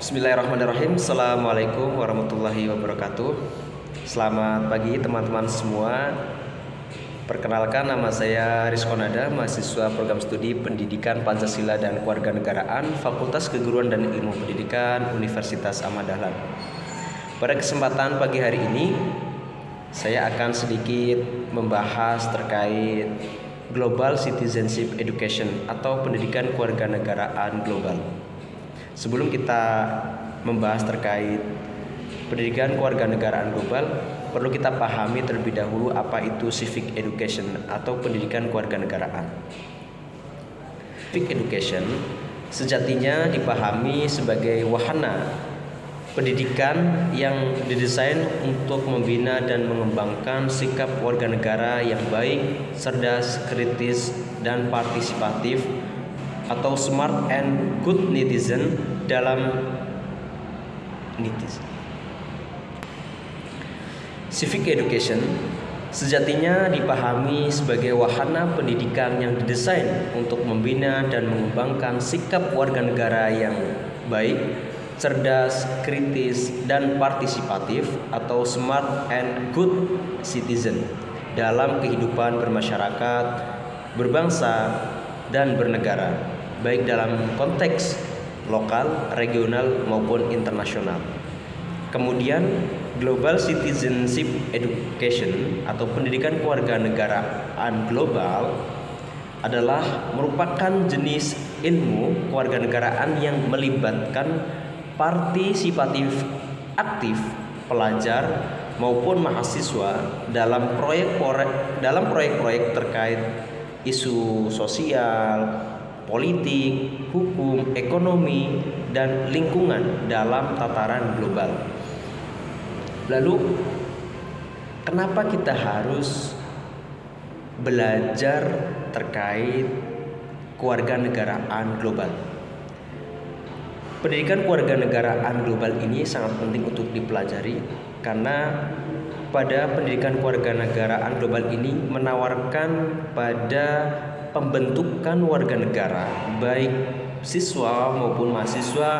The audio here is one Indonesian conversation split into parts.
Bismillahirrahmanirrahim. Assalamualaikum warahmatullahi wabarakatuh. Selamat pagi teman-teman semua. Perkenalkan, nama saya Rizkonada, mahasiswa program studi Pendidikan Pancasila dan Kewarganegaraan, Fakultas Keguruan dan Ilmu Pendidikan, Universitas Ahmad Dahlan. Pada kesempatan pagi hari ini, saya akan sedikit membahas terkait Global Citizenship Education atau pendidikan kewarganegaraan global. Sebelum kita membahas terkait pendidikan kewarganegaraan global, perlu kita pahami terlebih dahulu apa itu civic education atau pendidikan kewarganegaraan. Civic education sejatinya dipahami sebagai wahana pendidikan yang didesain untuk membina dan mengembangkan sikap warga negara yang baik, cerdas, kritis, dan partisipatif atau smart and good citizen dalam Civic education sejatinya dipahami sebagai wahana pendidikan yang didesain untuk membina dan mengembangkan sikap warga negara yang baik, cerdas, kritis, dan partisipatif atau smart and good citizen dalam kehidupan bermasyarakat, berbangsa, dan bernegara, baik dalam konteks lokal, regional, maupun internasional. Kemudian, Global Citizenship Education atau pendidikan kewarganegaraan global adalah merupakan jenis ilmu kewarganegaraan yang melibatkan partisipatif aktif pelajar maupun mahasiswa dalam proyek-proyek terkait isu sosial, politik, hukum, ekonomi, dan lingkungan dalam tataran global. Lalu, kenapa kita harus belajar terkait kewarganegaraan global? Pendidikan kewarganegaraan global ini sangat penting untuk dipelajari karena pada pendidikan kewarganegaraan global ini menawarkan pada pembentukan warga negara baik siswa maupun mahasiswa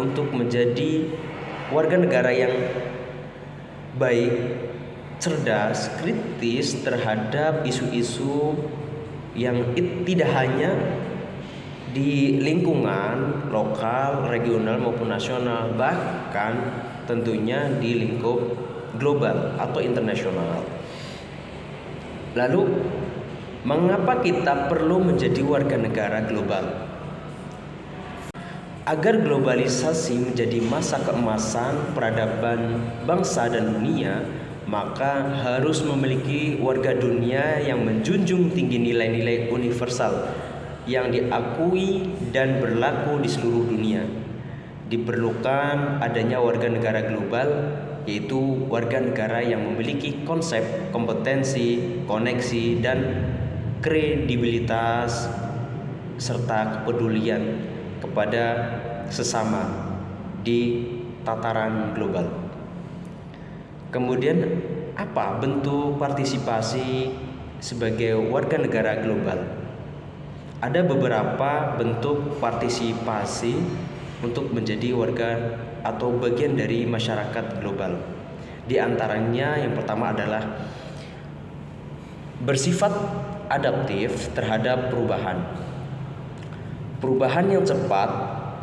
untuk menjadi warga negara yang baik, cerdas, kritis terhadap isu-isu yang tidak hanya di lingkungan lokal, regional maupun nasional, bahkan tentunya di lingkup global atau internasional. Lalu, mengapa kita perlu menjadi warga negara global? Agar globalisasi menjadi masa keemasan peradaban bangsa dan dunia, maka harus memiliki warga dunia yang menjunjung tinggi nilai-nilai universal yang diakui dan berlaku di seluruh dunia. Diperlukan adanya warga negara global, yaitu warga negara yang memiliki konsep, kompetensi, koneksi, dan kredibilitas serta kepedulian kepada sesama di tataran global. Kemudian, apa bentuk partisipasi sebagai warga negara global? Ada beberapa bentuk partisipasi untuk menjadi warga atau bagian dari masyarakat global. Di antaranya yang pertama adalah bersifat adaptif terhadap perubahan. Perubahan yang cepat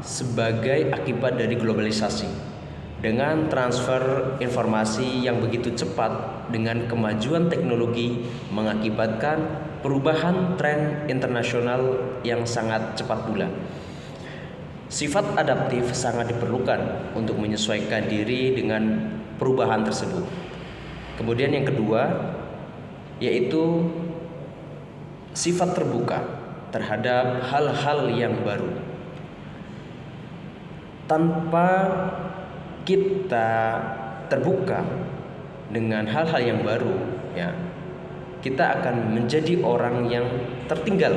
sebagai akibat dari globalisasi. Dengan transfer informasi yang begitu cepat dengan kemajuan teknologi mengakibatkan perubahan tren internasional yang sangat cepat pula. Sifat adaptif sangat diperlukan untuk menyesuaikan diri dengan perubahan tersebut. Kemudian yang kedua yaitu sifat terbuka terhadap hal-hal yang baru. Tanpa kita terbuka dengan hal-hal yang baru, ya, kita akan menjadi orang yang tertinggal.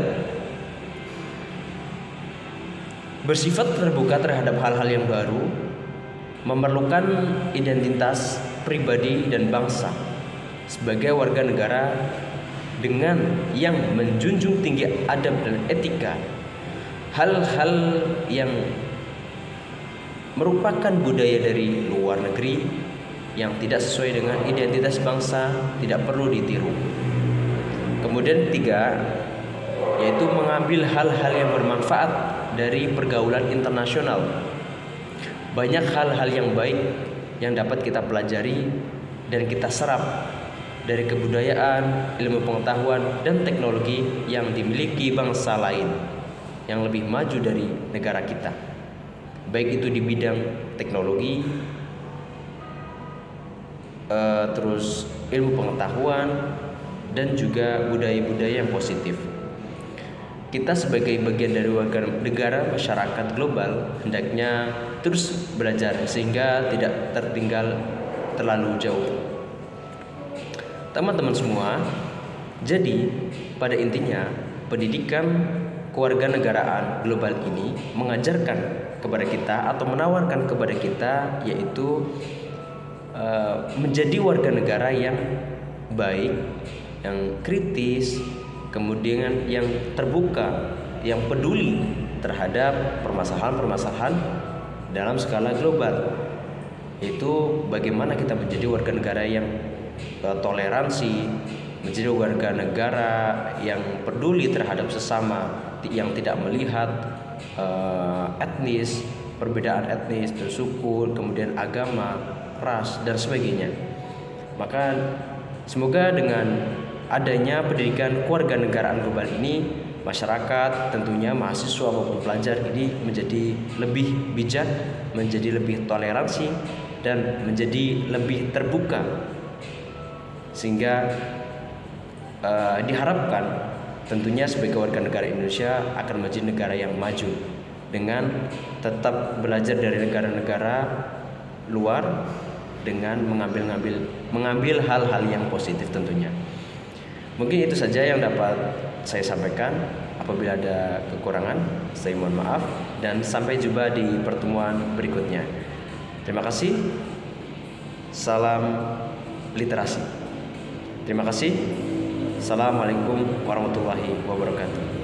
Bersifat terbuka terhadap hal-hal yang baru memerlukan identitas pribadi dan bangsa sebagai warga negara dengan yang menjunjung tinggi adab dan etika. Hal-hal yang merupakan budaya dari luar negeri yang tidak sesuai dengan identitas bangsa, tidak perlu ditiru. Kemudian tiga, yaitu mengambil hal-hal yang bermanfaat dari pergaulan internasional. Banyak hal-hal yang baik yang dapat kita pelajari dan kita serap dari kebudayaan, ilmu pengetahuan, dan teknologi yang dimiliki bangsa lain yang lebih maju dari negara kita, baik itu di bidang teknologi, terus ilmu pengetahuan, dan juga budaya-budaya yang positif. Kita sebagai bagian dari warga negara masyarakat global hendaknya terus belajar sehingga tidak tertinggal terlalu jauh. Teman-teman semua, jadi pada intinya pendidikan kewarganegaraan global ini mengajarkan kepada kita atau menawarkan kepada kita yaitu menjadi warga negara yang baik, yang kritis, kemudian yang terbuka, yang peduli terhadap permasalahan-permasalahan dalam skala global. Itu bagaimana kita menjadi warga negara yang toleransi, menjadi warga negara yang peduli terhadap sesama, yang tidak melihat etnis, perbedaan etnis, suku, kemudian agama, ras, dan sebagainya. Maka semoga dengan adanya pendidikan kewarganegaraan global ini, masyarakat tentunya mahasiswa maupun pelajar ini menjadi lebih bijak, menjadi lebih toleransi, dan menjadi lebih terbuka, sehingga diharapkan tentunya sebagai warga negara Indonesia akan menjadi negara yang maju dengan tetap belajar dari negara-negara luar dengan mengambil hal-hal yang positif tentunya. Mungkin itu saja yang dapat saya sampaikan. Apabila ada kekurangan, saya mohon maaf dan sampai jumpa di pertemuan berikutnya. Terima kasih. Salam literasi. Terima kasih. Assalamualaikum warahmatullahi wabarakatuh.